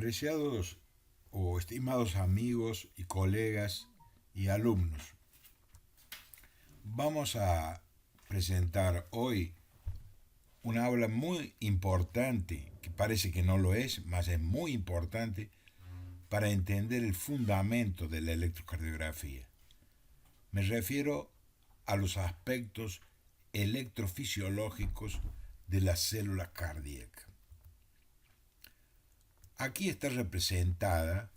Apreciados o estimados amigos y colegas y alumnos, vamos a presentar hoy una aula muy importante, que parece que no lo es, mas es muy importante para entender el fundamento de la electrocardiografía. Me refiero a los aspectos electrofisiológicos de la célula cardíaca. Aquí está representada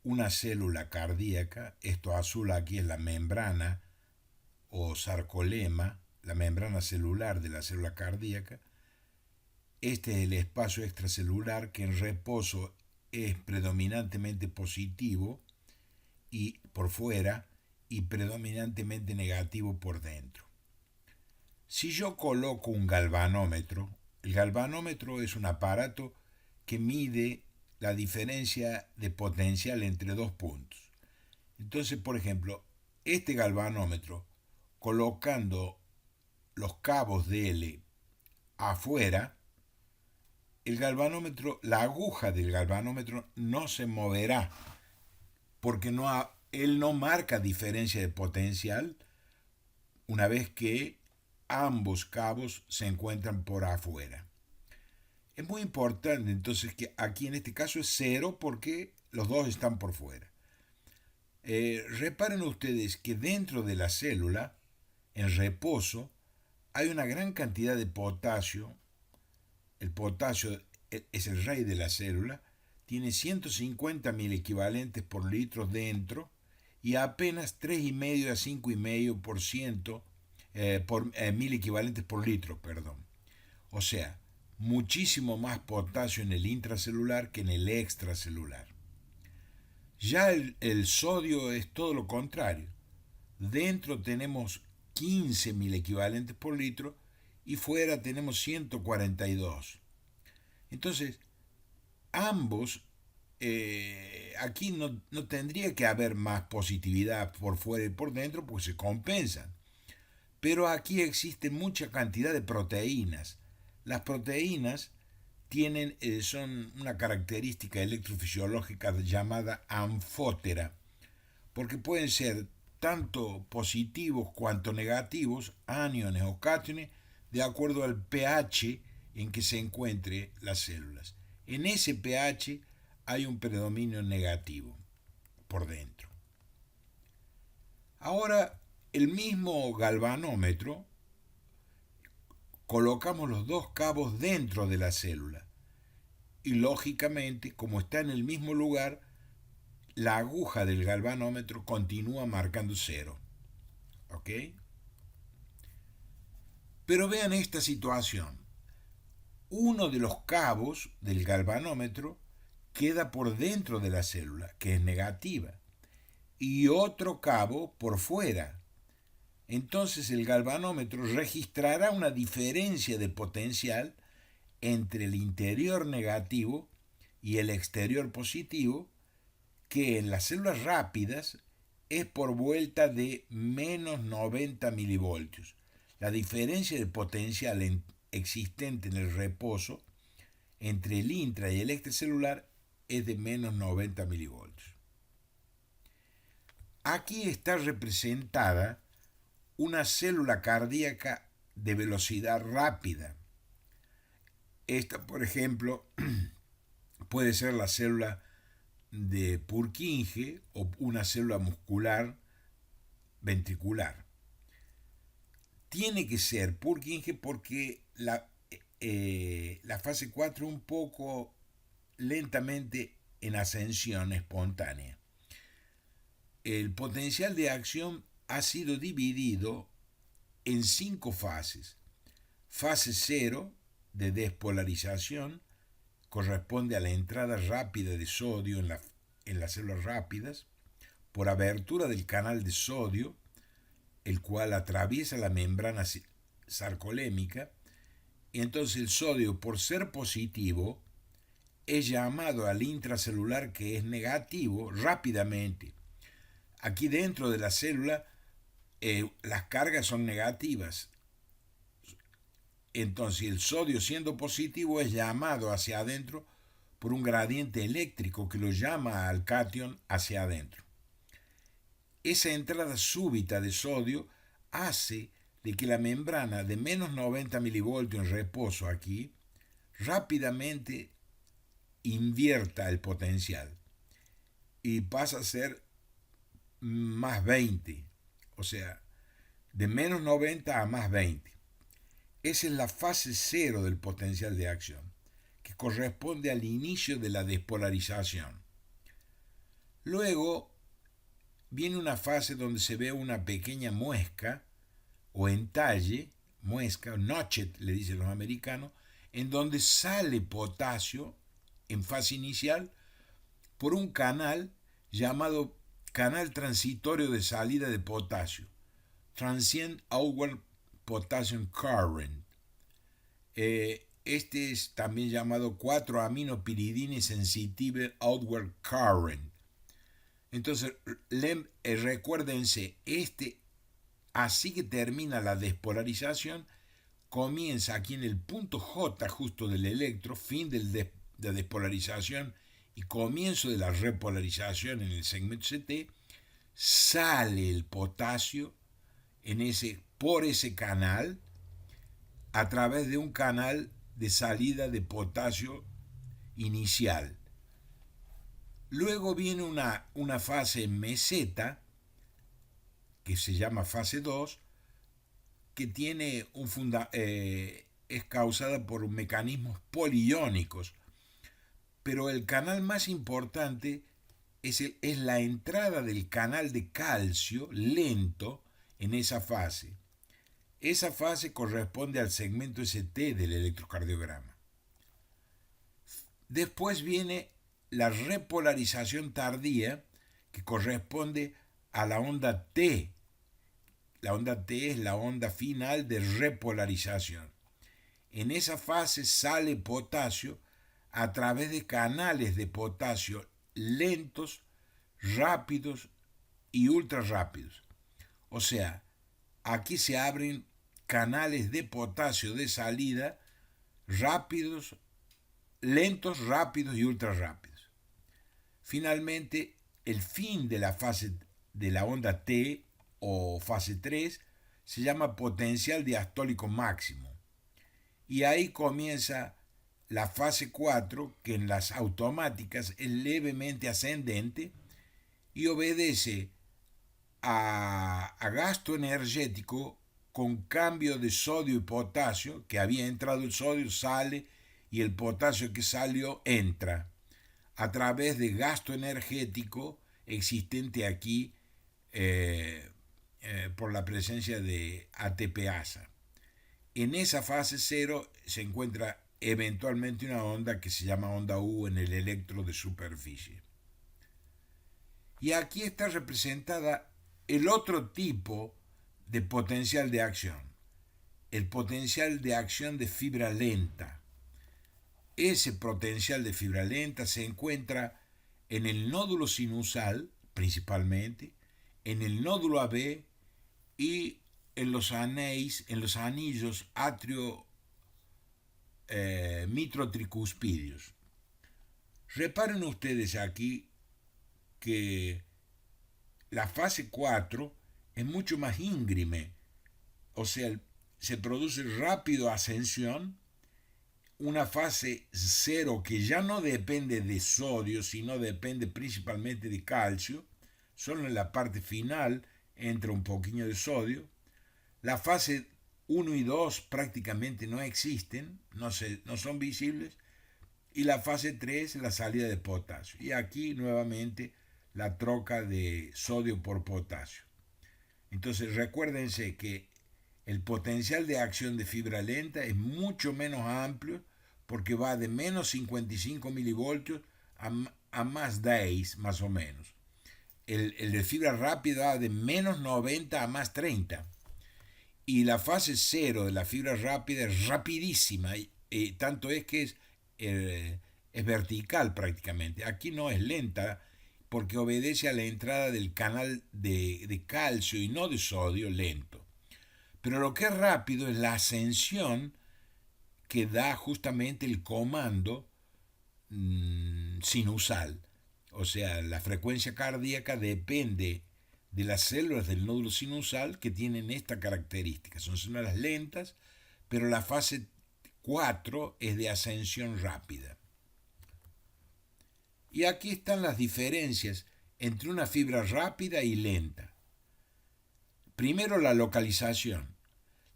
una célula cardíaca, esto azul aquí es la membrana o sarcolema, la membrana celular de la célula cardíaca. Este es el espacio extracelular que en reposo es predominantemente positivo y por fuera y predominantemente negativo por dentro. Si yo coloco un galvanómetro, el galvanómetro es un aparato que mide la diferencia de potencial entre dos puntos. Entonces, por ejemplo, este galvanómetro, colocando los cabos de L afuera, el galvanómetro, la aguja del galvanómetro no se moverá porque él no marca diferencia de potencial una vez que ambos cabos se encuentran por afuera. Es muy importante entonces que aquí en este caso es cero porque los dos están por fuera. Reparen ustedes que dentro de la célula, en reposo, hay una gran cantidad de potasio. El potasio es el rey de la célula, tiene 150 mil equivalentes por litro dentro y apenas 3,5 a 5,5% por mil equivalentes por litro, perdón. O sea, muchísimo más potasio en el intracelular que en el extracelular. Ya el sodio es todo lo contrario. Dentro tenemos 15,000 equivalentes por litro y fuera tenemos 142. Entonces, ambos, aquí no tendría que haber más positividad por fuera y por dentro porque se compensan. Pero aquí existe mucha cantidad de proteínas. Las proteínas son una característica electrofisiológica llamada anfótera, porque pueden ser tanto positivos cuanto negativos, aniones o cátiones, de acuerdo al pH en que se encuentren las células. En ese pH hay un predominio negativo por dentro. Ahora, el mismo galvanómetro, colocamos los dos cabos dentro de la célula y lógicamente, como está en el mismo lugar, la aguja del galvanómetro continúa marcando cero. ¿Ok? Pero vean esta situación. Uno de los cabos del galvanómetro queda por dentro de la célula, que es negativa, y otro cabo por fuera. Entonces el galvanómetro registrará una diferencia de potencial entre el interior negativo y el exterior positivo, que en las células rápidas es por vuelta de menos 90 milivoltios. La diferencia de potencial existente en el reposo entre el intra y el extracelular es de menos 90 milivoltios. Aquí está representada una célula cardíaca de velocidad rápida. Esta, por ejemplo, puede ser la célula de Purkinje o una célula muscular ventricular. Tiene que ser Purkinje porque la fase 4 un poco lentamente en ascensión espontánea. El potencial de acción ha sido dividido en 5 fases. Fase 0 de despolarización corresponde a la entrada rápida de sodio en las células rápidas por abertura del canal de sodio, el cual atraviesa la membrana sarcolémica, y entonces el sodio, por ser positivo, es llamado al intracelular, que es negativo, rápidamente. Aquí dentro de la célula las cargas son negativas. Entonces el sodio, siendo positivo, es llamado hacia adentro por un gradiente eléctrico que lo llama al catión hacia adentro. Esa entrada súbita de sodio hace de que la membrana de menos 90 milivoltios en reposo aquí rápidamente invierta el potencial y pasa a ser más 20, o sea, de menos 90 a más 20. Esa es la fase cero del potencial de acción, que corresponde al inicio de la despolarización. Luego viene una fase donde se ve una pequeña muesca o entalle, muesca, notchet le dicen los americanos, en donde sale potasio en fase inicial por un canal llamado canal transitorio de salida de potasio, Transient Outward Potassium Current. Este es también llamado 4-aminopiridine sensitive outward current. Entonces, recuérdense, así que termina la despolarización, comienza aquí en el punto J justo del electro, fin de la despolarización y comienzo de la repolarización en el segmento CT, sale el potasio por ese canal a través de un canal de salida de potasio inicial. Luego viene una fase meseta, que se llama fase 2, que tiene es causada por mecanismos poliiónicos, pero el canal más importante es la entrada del canal de calcio lento en esa fase. Esa fase corresponde al segmento ST del electrocardiograma. Después viene la repolarización tardía, que corresponde a la onda T. La onda T es la onda final de repolarización. En esa fase sale potasio a través de canales de potasio lentos, rápidos y ultra rápidos. O sea, aquí se abren canales de potasio de salida rápidos, lentos, rápidos y ultra rápidos. Finalmente, el fin de la fase de la onda T o fase 3 se llama potencial diastólico máximo. Y ahí comienza la fase 4, que en las automáticas es levemente ascendente y obedece a gasto energético con cambio de sodio y potasio, que había entrado el sodio, sale, y el potasio que salió entra, a través de gasto energético existente aquí por la presencia de ATPasa. En esa fase 0 se encuentra eventualmente una onda que se llama onda U en el electro de superficie. Y aquí está representada el otro tipo de potencial de acción, el potencial de acción de fibra lenta. Ese potencial de fibra lenta se encuentra en el nódulo sinusal, principalmente, en el nódulo AB y en los anillos atrio mitrotricuspidios. Reparen ustedes aquí que la fase 4 es mucho más íngreme, o sea, se produce rápido ascensión, una fase 0 que ya no depende de sodio, sino depende principalmente de calcio, solo en la parte final entra un poquito de sodio. La fase 1 y 2 prácticamente no existen, no son visibles, y la fase 3 la salida de potasio. Y aquí nuevamente la troca de sodio por potasio. Entonces recuérdense que el potencial de acción de fibra lenta es mucho menos amplio porque va de menos 55 milivoltios a más 10 más o menos. El de fibra rápida va de menos 90 a más 30. Y la fase 0 de la fibra rápida es rapidísima, tanto es que es vertical prácticamente. Aquí no es lenta porque obedece a la entrada del canal de calcio y no de sodio lento. Pero lo que es rápido es la ascensión que da justamente el comando sinusal. O sea, la frecuencia cardíaca depende de las células del nódulo sinusal que tienen esta característica. Son células lentas, pero la fase 4 es de ascensión rápida. Y aquí están las diferencias entre una fibra rápida y lenta. Primero, la localización.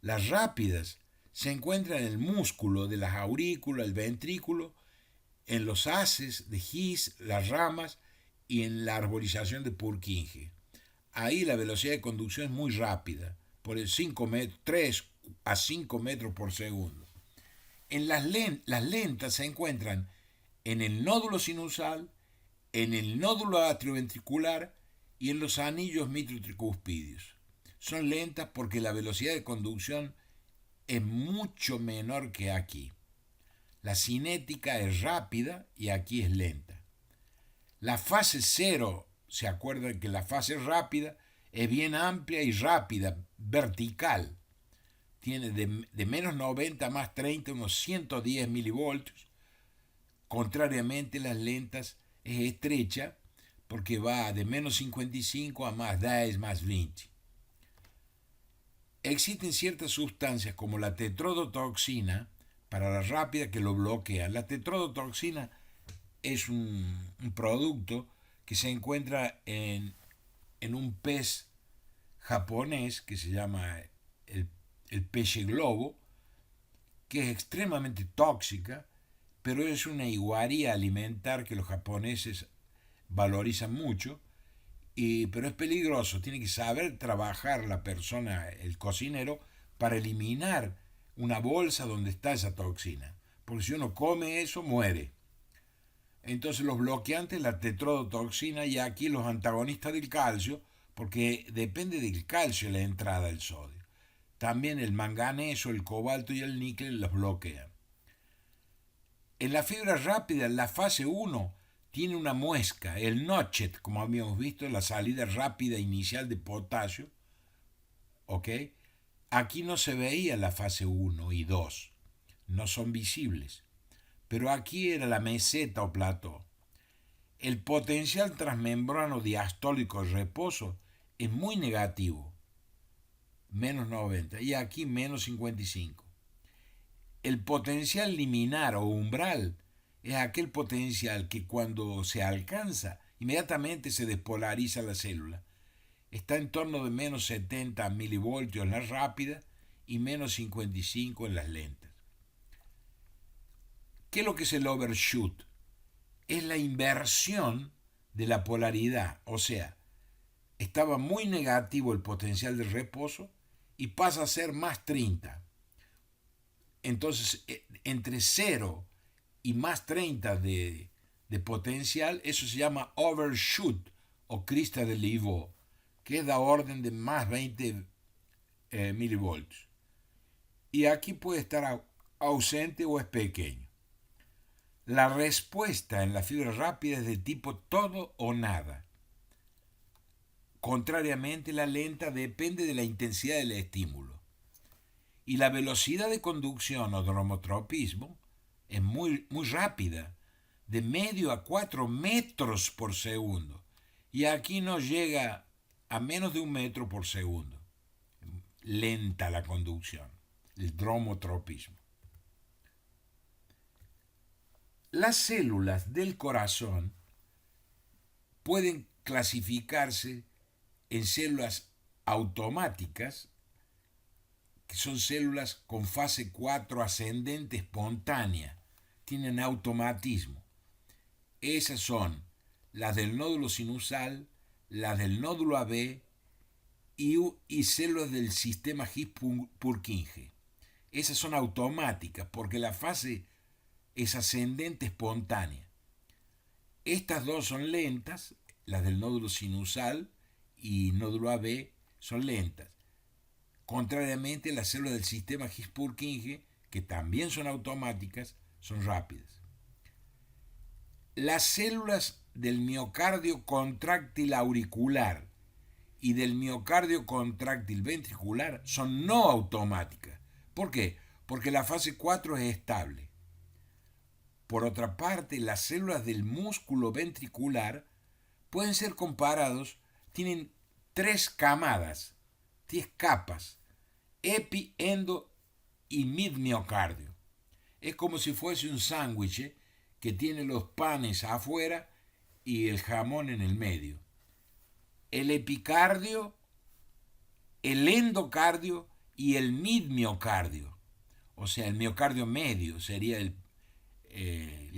Las rápidas se encuentran en el músculo de las aurículas, el ventrículo, en los haces de His, las ramas y en la arborización de Purkinje. Ahí la velocidad de conducción es muy rápida, por el 3 a 5 metros por segundo. Las lentas se encuentran en el nódulo sinusal, en el nódulo atrioventricular y en los anillos mitrotricúspidos. Son lentas porque la velocidad de conducción es mucho menor que aquí. La cinética es rápida y aquí es lenta. La fase 0, se acuerdan que la fase rápida es bien amplia y rápida, vertical. Tiene de menos 90 a más 30, unos 110 milivoltios. Contrariamente, las lentas es estrecha porque va de menos 55 a más 10, más 20. Existen ciertas sustancias como la tetrodotoxina para la rápida que lo bloquean. La tetrodotoxina es un producto que se encuentra en un pez japonés que se llama el pez globo, que es extremadamente tóxica, pero es una iguaría alimentar que los japoneses valorizan mucho, pero es peligroso. Tiene que saber trabajar la persona, el cocinero, para eliminar una bolsa donde está esa toxina, porque si uno come eso, muere. Entonces los bloqueantes, la tetrodotoxina, y aquí los antagonistas del calcio, porque depende del calcio la entrada del sodio. También el manganeso, el cobalto y el níquel los bloquean. En la fibra rápida, la fase 1 tiene una muesca, el notchet, como habíamos visto, la salida rápida inicial de potasio. ¿Ok? Aquí no se veía la fase 1 y 2, no son visibles. Pero aquí era la meseta o plató. El potencial transmembrano diastólico de reposo es muy negativo, menos 90, y aquí menos 55. El potencial liminar o umbral es aquel potencial que cuando se alcanza, inmediatamente se despolariza la célula. Está en torno de menos 70 milivoltios en las rápidas y menos 55 en las lentas. ¿Qué es lo que es el overshoot? Es la inversión de la polaridad, o sea, estaba muy negativo el potencial de reposo y pasa a ser más 30. Entonces, entre 0 y más 30 de potencial, eso se llama overshoot o crista de Livaux, que es la orden de más 20 milivoltios. Y aquí puede estar ausente o es pequeño. La respuesta en la fibra rápida es de tipo todo o nada. Contrariamente, la lenta depende de la intensidad del estímulo. Y la velocidad de conducción o dromotropismo es muy rápida, de medio a 4 metros por segundo. Y aquí no llega a menos de 1 metro por segundo. Lenta la conducción, el dromotropismo. Las células del corazón pueden clasificarse en células automáticas, que son células con fase 4 ascendente espontánea, tienen automatismo. Esas son las del nódulo sinusal, las del nódulo AB y células del sistema His-Purkinje. Esas son automáticas porque la fase es ascendente espontánea. Estas dos son lentas, las del nódulo sinusal y nódulo AB son lentas. Contrariamente, las células del sistema His-Purkinje, que también son automáticas, son rápidas. Las células del miocardio contráctil auricular y del miocardio contráctil ventricular son no automáticas. ¿Por qué? Porque la fase 4 es estable. Por otra parte, las células del músculo ventricular pueden ser comparados, tienen tres camadas, tres capas, epi, endo y midmiocardio. Es como si fuese un sándwich que tiene los panes afuera y el jamón en el medio. El epicardio, el endocardio y el midmiocardio. O sea, el miocardio medio sería el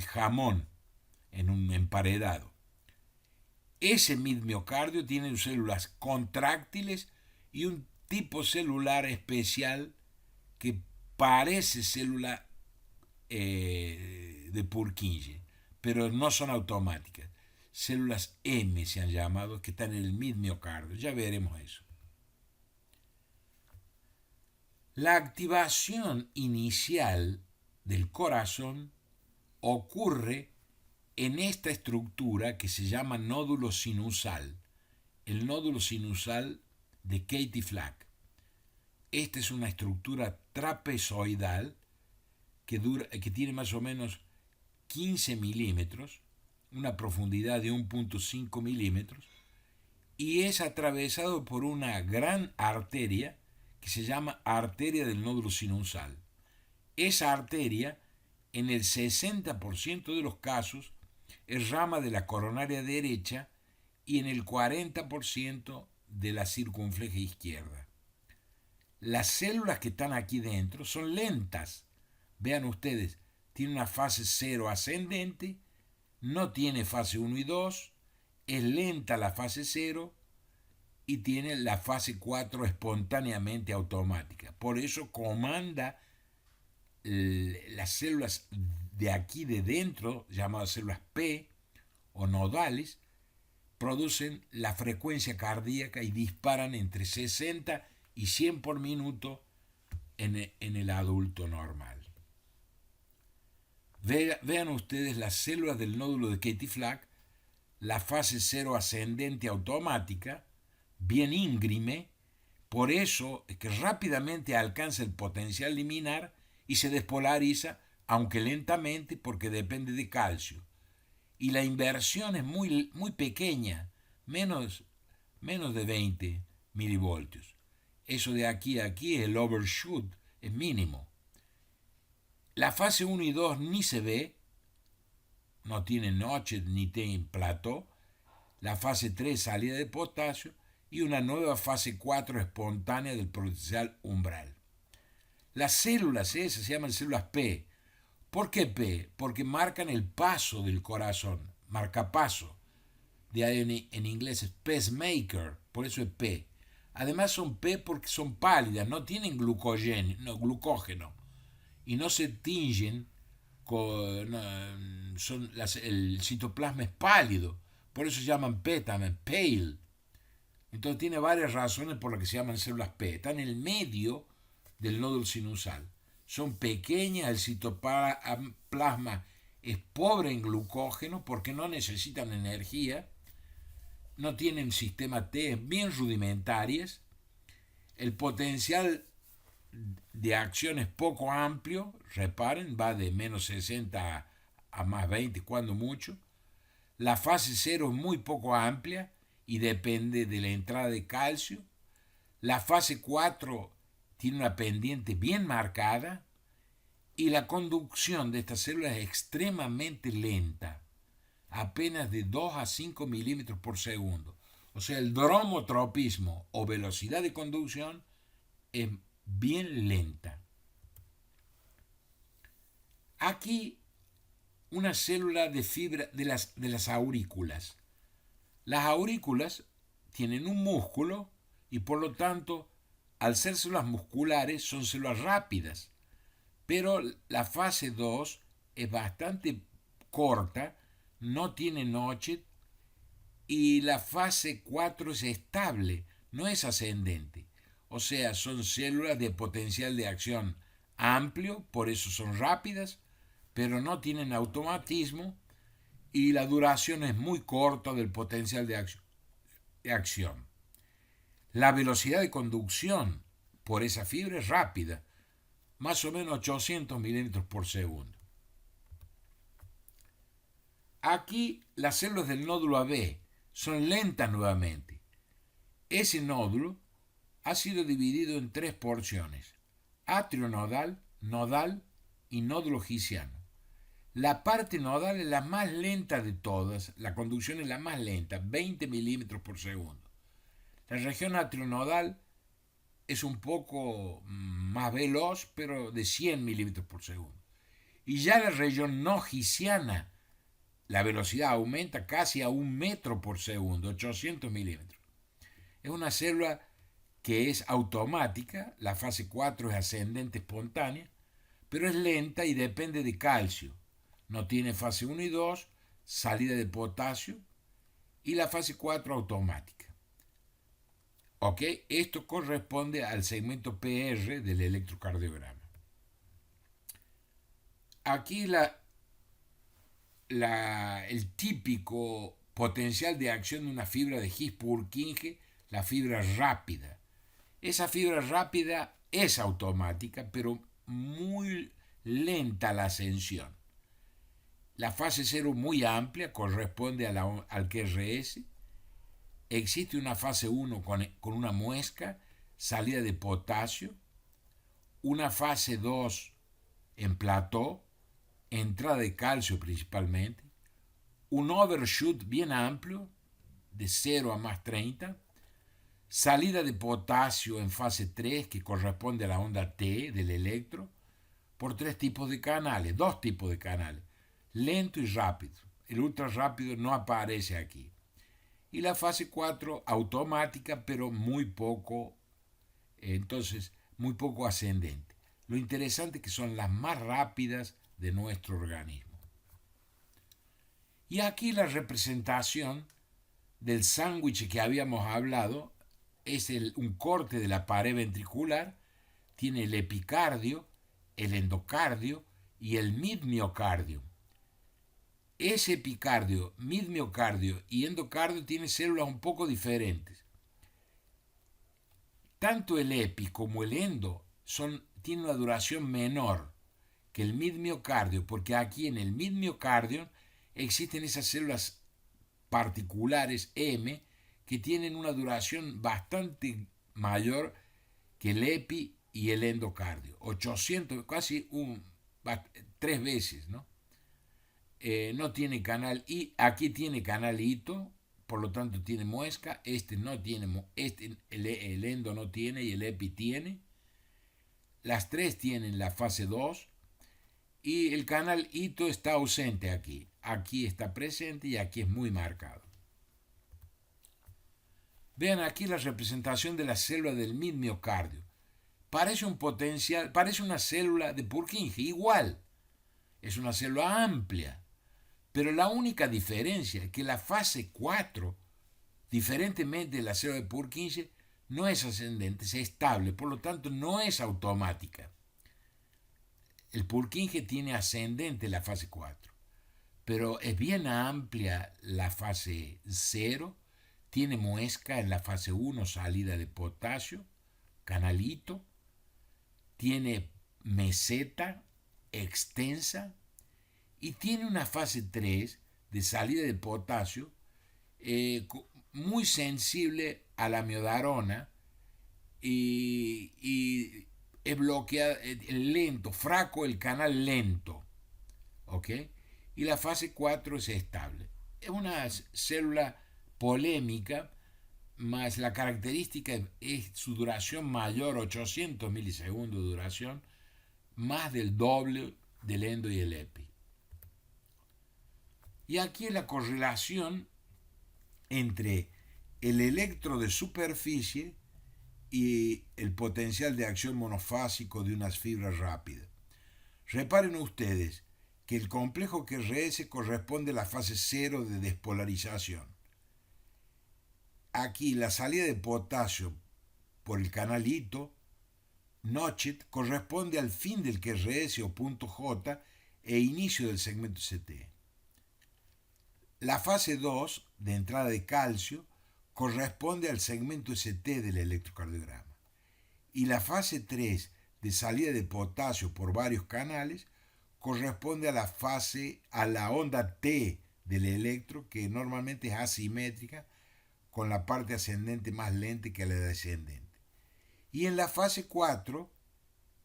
jamón en un emparedado. Ese midmiocardio tiene células contráctiles y un tipo celular especial que parece célula de Purkinje, pero no son automáticas. Células M se han llamado, que están en el midmiocardio. Ya veremos eso. La activación inicial del corazón ocurre en esta estructura que se llama nódulo sinusal, el nódulo sinusal de Katie-Flack. Esta es una estructura trapezoidal que tiene más o menos 15 milímetros, una profundidad de 1.5 milímetros, y es atravesado por una gran arteria que se llama arteria del nódulo sinusal. Esa arteria, en el 60% de los casos, es rama de la coronaria derecha y en el 40% de la circunfleja izquierda. Las células que están aquí dentro son lentas. Vean ustedes, tiene una fase 0 ascendente, no tiene fase 1 y 2, es lenta la fase 0 y tiene la fase 4 espontáneamente automática. Por eso comanda las células de aquí de dentro, llamadas células P o nodales, producen la frecuencia cardíaca y disparan entre 60 y 100 por minuto en el adulto normal. Vean ustedes las células del nódulo de Katie-Flack, la fase 0 ascendente automática, bien íngreme, por eso es que rápidamente alcanza el potencial liminar y se despolariza, aunque lentamente porque depende de calcio. Y la inversión es muy, muy pequeña, menos de 20 milivoltios. Eso de aquí a aquí, el overshoot, es mínimo. La fase 1 y 2 ni se ve, no tiene notches ni tiene plató. La fase 3 salida de potasio y una nueva fase 4 espontánea del potencial umbral. Las células esas se llaman células P. ¿Por qué P? Porque marcan el paso del corazón, marcapaso. De ahí en inglés es pacemaker, por eso es P. Además son P porque son pálidas, no tienen glucógeno y no se tingen el citoplasma es pálido, por eso se llaman P también, pale. Entonces tiene varias razones por las que se llaman células P. Están en el medio del nódulo sinusal. Son pequeñas, el citoplasma es pobre en glucógeno porque no necesitan energía, no tienen sistema T, bien rudimentarias. El potencial de acción es poco amplio, reparen, va de menos 60 a más 20 cuando mucho. La fase 0 es muy poco amplia y depende de la entrada de calcio. La fase 4 tiene una pendiente bien marcada y la conducción de estas células es extremadamente lenta, apenas de 2 a 5 milímetros por segundo. O sea, el dromotropismo o velocidad de conducción es bien lenta. Aquí una célula de fibra de las aurículas. Las aurículas tienen un músculo y por lo tanto, al ser células musculares, son células rápidas. Pero la fase 2 es bastante corta, no tiene noche y la fase 4 es estable, no es ascendente. O sea, son células de potencial de acción amplio, por eso son rápidas, pero no tienen automatismo y la duración es muy corta del potencial de acción. La velocidad de conducción por esa fibra es rápida, más o menos 800 milímetros por segundo. Aquí las células del nódulo AB son lentas nuevamente. Ese nódulo ha sido dividido en tres porciones: atrio nodal, nodal y nódulo gisiano. La parte nodal es la más lenta de todas, la conducción es la más lenta, 20 milímetros por segundo. La región atrio-nodal es un poco más veloz, pero de 100 milímetros por segundo. Y ya la región no gisiana, la velocidad aumenta casi a 1 metro por segundo, 800 milímetros. Es una célula que es automática, la fase 4 es ascendente espontánea, pero es lenta y depende de calcio. No tiene fase 1 y 2, salida de potasio, y la fase 4 automática. ¿Ok? Esto corresponde al segmento PR del electrocardiograma. Aquí el típico potencial de acción de una fibra de His-Purkinje, la fibra rápida. Esa fibra rápida es automática, pero muy lenta la ascensión. La fase 0 muy amplia corresponde al QRS. Existe una fase 1 con una muesca, salida de potasio, una fase 2 en plató, entrada de calcio principalmente, un overshoot bien amplio, de 0 a más 30, salida de potasio en fase 3, que corresponde a la onda T del electro, por dos tipos de canales, lento y rápido. El ultra rápido no aparece aquí. Y la fase 4 automática, pero muy poco ascendente. Lo interesante es que son las más rápidas de nuestro organismo. Y aquí la representación del sándwich que habíamos hablado es un corte de la pared ventricular, tiene el epicardio, el endocardio y el midmiocardio. Ese epicardio, midmiocardio y endocardio tienen células un poco diferentes. Tanto el epi como el endo tienen una duración menor que el midmiocardio, porque aquí en el midmiocardio existen esas células particulares M que tienen una duración bastante mayor que el epi y el endocardio, 800, casi 3 veces, ¿no? No tiene canal I, aquí tiene canal hito, por lo tanto tiene muesca, no tiene, el endo no tiene y el epi tiene. Las tres tienen la fase 2 y el canal hito está ausente aquí. Aquí está presente y aquí es muy marcado. Vean aquí la representación de la célula del midmiocardio. Parece una célula de Purkinje, igual. Es una célula amplia. Pero la única diferencia es que la fase 4, diferentemente de la célula de Purkinje, no es ascendente, es estable, por lo tanto no es automática. El Purkinje tiene ascendente la fase 4, pero es bien amplia la fase 0, tiene muesca en la fase 1, salida de potasio, canalito, tiene meseta extensa, y tiene una fase 3 de salida de potasio muy sensible a la miodarona y es bloqueada, lento, fraco el canal lento, ¿ok? Y la fase 4 es estable. Es una célula polémica, más la característica es su duración mayor, 800 milisegundos de duración, más del doble del endo y el epi. Y aquí es la correlación entre el electro de superficie y el potencial de acción monofásico de unas fibras rápidas. Reparen ustedes que el complejo QRS corresponde a la fase 0 de despolarización. Aquí la salida de potasio por el canal hito, Notchet, corresponde al fin del QRS o punto J e inicio del segmento CT. La fase 2, de entrada de calcio, corresponde al segmento ST del electrocardiograma. Y la fase 3, de salida de potasio por varios canales, corresponde a la onda T del electro, que normalmente es asimétrica, con la parte ascendente más lenta que la descendente. Y en la fase 4,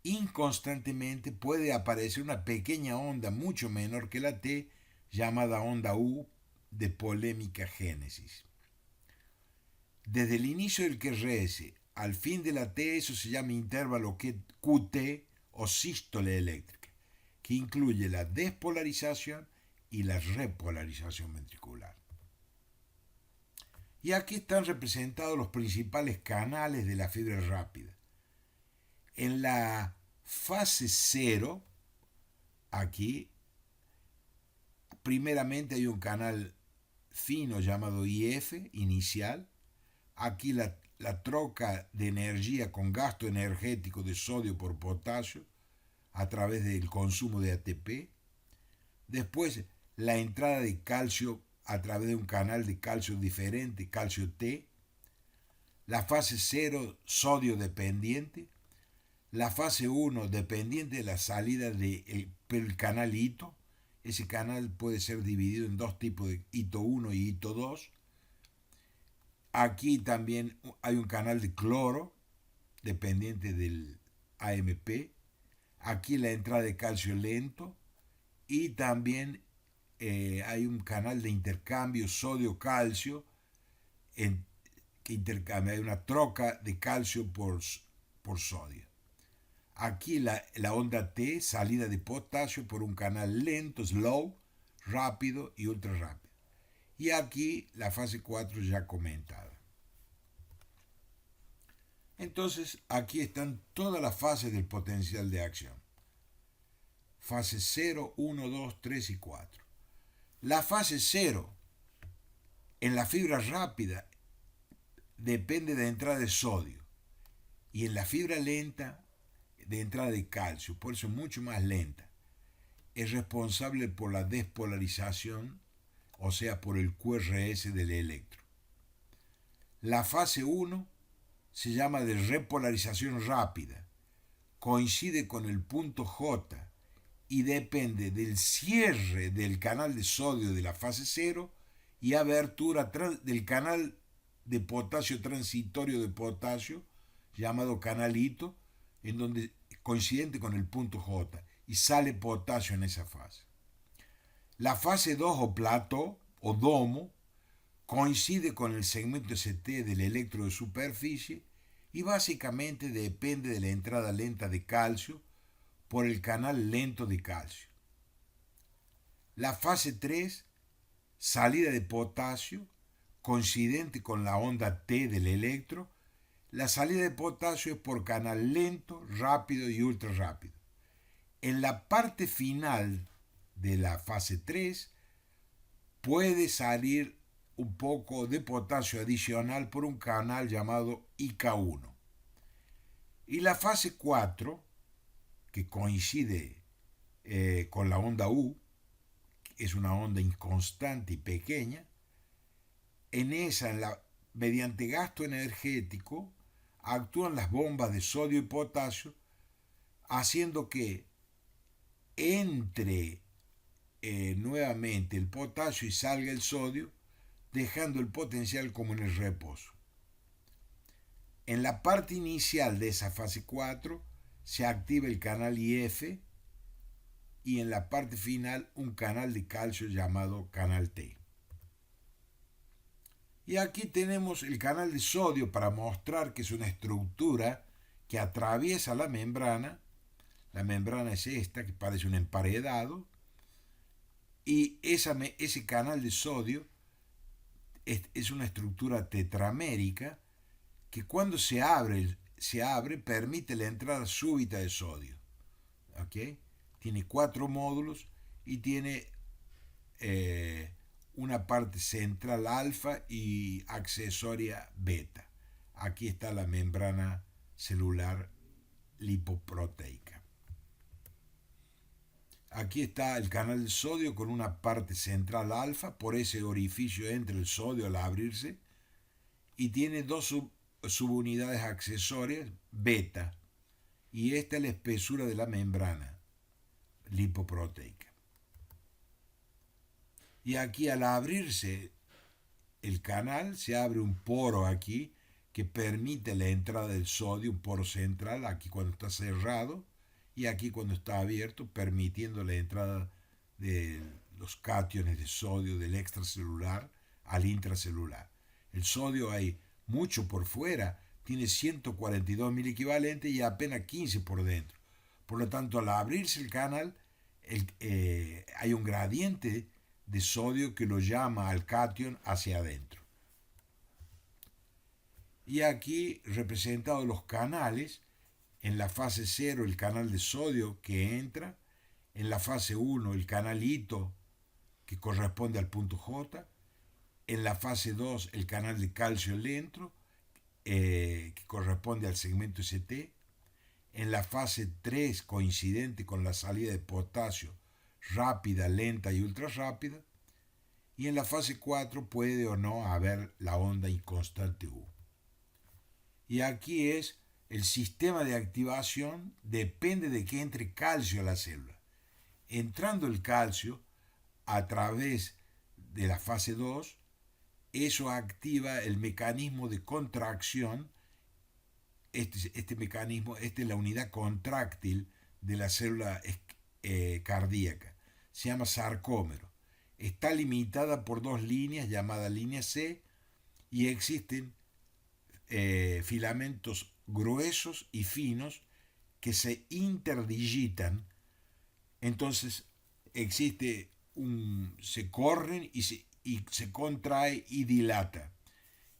inconstantemente puede aparecer una pequeña onda mucho menor que la T, llamada onda U de polémica génesis. Desde el inicio del QRS al fin de la T, eso se llama intervalo QT o sístole eléctrica, que incluye la despolarización y la repolarización ventricular. Y aquí están representados los principales canales de la fibra rápida. En la fase 0, aquí, primeramente hay un canal fino llamado IF, inicial. Aquí la troca de energía con gasto energético de sodio por potasio a través del consumo de ATP. Después, la entrada de calcio a través de un canal de calcio diferente, calcio T. La fase 0, sodio dependiente. La fase 1, dependiente de la salida del canal hito. Ese canal puede ser dividido en dos tipos de hito 1 y hito 2. Aquí también hay un canal de cloro, dependiente del AMP. Aquí la entrada de calcio lento. Y también hay un canal de intercambio sodio-calcio, que intercambia, hay una troca de calcio por sodio. Aquí la onda T, salida de potasio por un canal lento, slow, rápido y ultra rápido. Y aquí la fase 4 ya comentada. Entonces aquí están todas las fases del potencial de acción. Fase 0, 1, 2, 3 y 4. La fase 0 en la fibra rápida depende de entrada de sodio y en la fibra lenta de entrada de calcio, por eso es mucho más lenta. Es responsable por la despolarización, o sea, por el QRS del electro. La fase 1 se llama de repolarización rápida, coincide con el punto J y depende del cierre del canal de sodio de la fase 0 y abertura del canal de potasio transitorio de potasio, llamado canal hito, en donde coincidente con el punto J, y sale potasio en esa fase. La fase 2 o plató o domo coincide con el segmento ST del electro de superficie y básicamente depende de la entrada lenta de calcio por el canal lento de calcio. La fase 3, salida de potasio, coincidente con la onda T del electro. La salida de potasio es por canal lento, rápido y ultra rápido. En la parte final de la fase 3 puede salir un poco de potasio adicional por un canal llamado IK1. Y la fase 4, que coincide con la onda U, es una onda inconstante y pequeña, en esa, mediante gasto energético, actúan las bombas de sodio y potasio, haciendo que entre nuevamente el potasio y salga el sodio, dejando el potencial como en el reposo. En la parte inicial de esa fase 4 se activa el canal IF y en la parte final un canal de calcio llamado canal T. Y aquí tenemos el canal de sodio para mostrar que es una estructura que atraviesa la membrana. La membrana es esta, que parece un emparedado. Y ese canal de sodio es una estructura tetramérica que cuando se abre, permite la entrada súbita de sodio. ¿Okay? Tiene 4 módulos y tiene una parte central alfa y accesoria beta. Aquí está la membrana celular lipoproteica. Aquí está el canal de sodio con una parte central alfa, por ese orificio entra el sodio al abrirse, y tiene dos subunidades accesorias beta, y esta es la espesura de la membrana lipoproteica. Y aquí al abrirse el canal se abre un poro aquí que permite la entrada del sodio, un poro central, aquí cuando está cerrado y aquí cuando está abierto, permitiendo la entrada de los cationes de sodio del extracelular al intracelular. El sodio hay mucho por fuera, tiene 142.000 equivalentes y apenas 15 por dentro. Por lo tanto, al abrirse el canal, hay un gradiente de sodio que lo llama al cation hacia adentro. Y aquí representados los canales, en la fase 0 el canal de sodio que entra, en la fase 1 el canalito que corresponde al punto J, en la fase 2 el canal de calcio lento que corresponde al segmento ST, en la fase 3 coincidente con la salida de potasio rápida, lenta y ultra rápida, y en la fase 4 puede o no haber la onda inconstante U. Y aquí es el sistema de activación, depende de que entre calcio a la célula. Entrando el calcio a través de la fase 2, eso activa el mecanismo de contracción. Este mecanismo, esta es la unidad contráctil de la célula cardíaca. Se llama sarcómero. Está limitada por dos líneas llamadas línea C y existen filamentos gruesos y finos que se interdigitan. Entonces se corren y se contrae y dilata.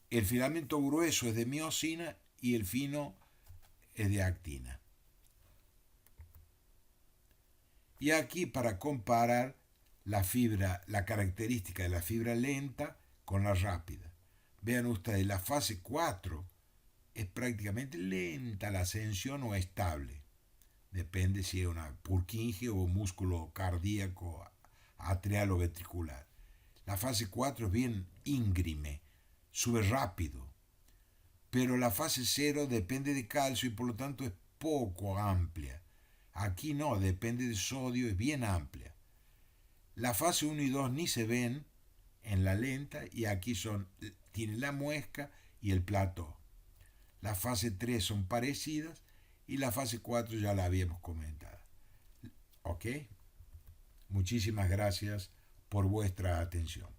El filamento grueso es de miosina y el fino es de actina. Y aquí para comparar la característica de la fibra lenta con la rápida. Vean ustedes, la fase 4 es prácticamente lenta la ascensión o estable. Depende si es una Purkinje o músculo cardíaco atrial o ventricular. La fase 4 es bien íngreme, sube rápido. Pero la fase 0 depende de calcio y por lo tanto es poco amplia. Aquí no, depende de sodio, es bien amplia. La fase 1 y 2 ni se ven en la lenta y aquí tiene la muesca y el plató. La fase 3 son parecidas y la fase 4 ya la habíamos comentado. ¿Ok? Muchísimas gracias por vuestra atención.